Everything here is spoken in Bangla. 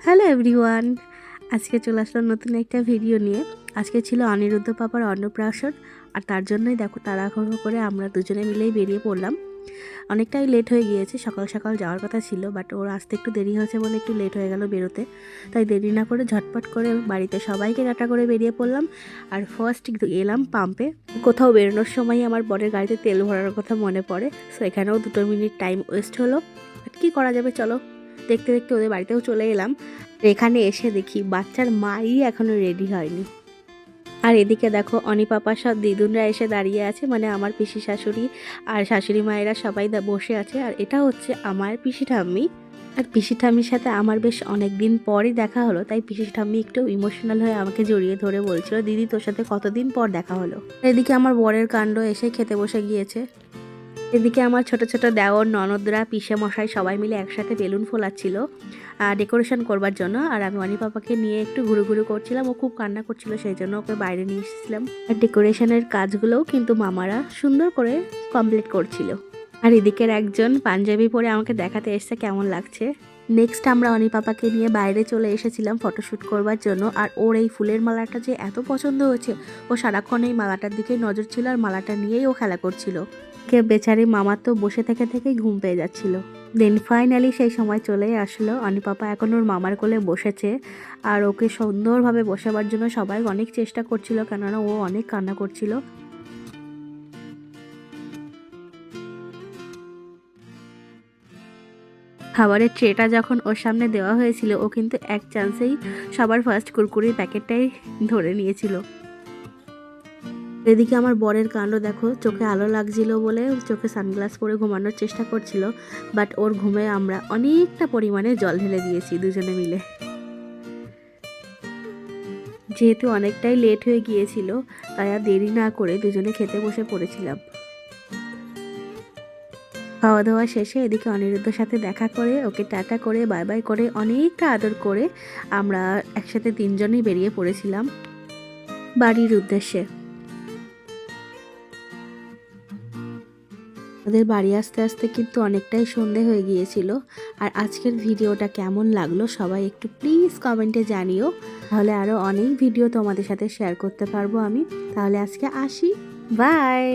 হ্যালো এভরিওয়ান, আজকে চলে আসলাম নতুন একটা ভিডিও নিয়ে। আজকে ছিল অনিরুদ্ধ পাপার অন্নপ্রাশন, আর তার জন্যই দেখো তাড়াহুড়ো করে আমরা দুজনে মিলেই বেরিয়ে পড়লাম। অনেকটাই লেট হয়ে গিয়েছে, সকাল সকাল যাওয়ার কথা ছিল, বাট ওর আসতে একটু দেরি হয়েছে বলে একটু লেট হয়ে গেল বেরোতে। তাই দেরি না করে ঝটপট করে বাড়িতে সবাইকে টাটা করে বেরিয়ে পড়লাম। আর ফার্স্ট এলাম পাম্পে। কোথাও বেরোনোর সময় আমার বরের গাড়িতে তেল ভরার কথা মনে পড়ে, সো এখানেও 2 মিনিট টাইম ওয়েস্ট হলো। বাট কী করা যাবে, চলো দেখতে দেখতে ওদের বাড়িতেও চলে এলাম। এখানে এসে দেখি বাচ্চার মাই এখনো রেডি হয়নি। আর এদিকে দেখো অনি পাপা সব দিদুনরা এসে দাঁড়িয়ে আছে, মানে আমার পিসি শাশুড়ি আর শাশুড়ি মায়েরা সবাই বসে আছে। আর এটা হচ্ছে আমার পিসি ঠাম্মি। আর পিসি ঠাম্মির সাথে আমার বেশ অনেক দিন পরই দেখা হলো, তাই পিসি ঠাম্মি একটু ইমোশনাল হয়ে আমাকে জড়িয়ে ধরে বলছিল, দিদি তোর সাথে কতদিন পর দেখা হলো। এদিকে আমার বরের কাণ্ড, এসে খেতে বসে গিয়েছে। এদিকে আমার ছোট ছোট দেওর ননদরা পিসে মশাই সবাই মিলে একসাথে বেলুন ফোলাচ্ছিল ডেকোরেশন করবার জন্য। আর আমি অনি পাপাকে নিয়ে একটু ঘুরু করছিলাম, ও খুব কান্না করছিল, সেই জন্য ওকে বাইরে নিয়ে এসেছিলাম। আর ডেকোরেশনের কাজগুলোও কিন্তু মামারা সুন্দর করে কমপ্লিট করছিল। আর এদিকের একজন পাঞ্জাবি পরে আমাকে দেখাতে এসছে কেমন লাগছে। নেক্সট আমরা অনি পাপাকে নিয়ে বাইরে চলে এসেছিলাম ফটোশ্যুট করবার জন্য। আর ওর এই ফুলের মালাটা যে এত পছন্দ হয়েছে, ও সারাক্ষণ এই মালাটার দিকেই নজর ছিল, আর মালাটা নিয়েই ও খেলা করছিল। কে বেচারি মামার তো বসে থেকেই ঘুম পেয়ে যাচ্ছিল। দেন ফাইনালি সেই সময় চলেই আসলো। অনি পাপা এখন ওর মামার কোলে বসেছে, আর ওকে সুন্দরভাবে বসাবার জন্য সবাই অনেক চেষ্টা করছিল, কেননা ও অনেক কান্না করছিল। খাবারের ট্রেটা যখন ওর সামনে দেওয়া হয়েছিল, ও কিন্তু এক চান্সেই সবার ফার্স্ট কুরকুরির প্যাকেটটাই ধরে নিয়েছিল। এদিকে আমার বরের কাণ্ড দেখো, চোখে আলো লাগছিল বলে চোখে সানগ্লাস পরে ঘুমানোর চেষ্টা করছিল, বাট ওর ঘুমে আমরা অনেকটা পরিমাণে জল ঢেলে দিয়েছি দুজনে মিলে। যেহেতু অনেকটাই লেট হয়ে গিয়েছিল, তাই আর দেরি না করে দুজনে খেতে বসে পড়েছিলাম। খাওয়া দাওয়া শেষে এদিকে অনিরুদ্ধর সাথে দেখা করে, ওকে টাটা করে বাই বাই করে অনেকটা আদর করে আমরা একসাথে তিনজনেই বেরিয়ে পড়েছিলাম বাড়ির উদ্দেশ্যে। ওদের বাড়ি আসতে আসতে কিন্তু অনেকটাই সন্ধে হয়ে গিয়েছিল। আর আজকের ভিডিওটা কেমন লাগলো সবাই একটু প্লিজ কমেন্টে জানিও, তাহলে আরও অনেক ভিডিও তোমাদের সাথে শেয়ার করতে পারবো আমি। তাহলে আজকে আসি, বাই।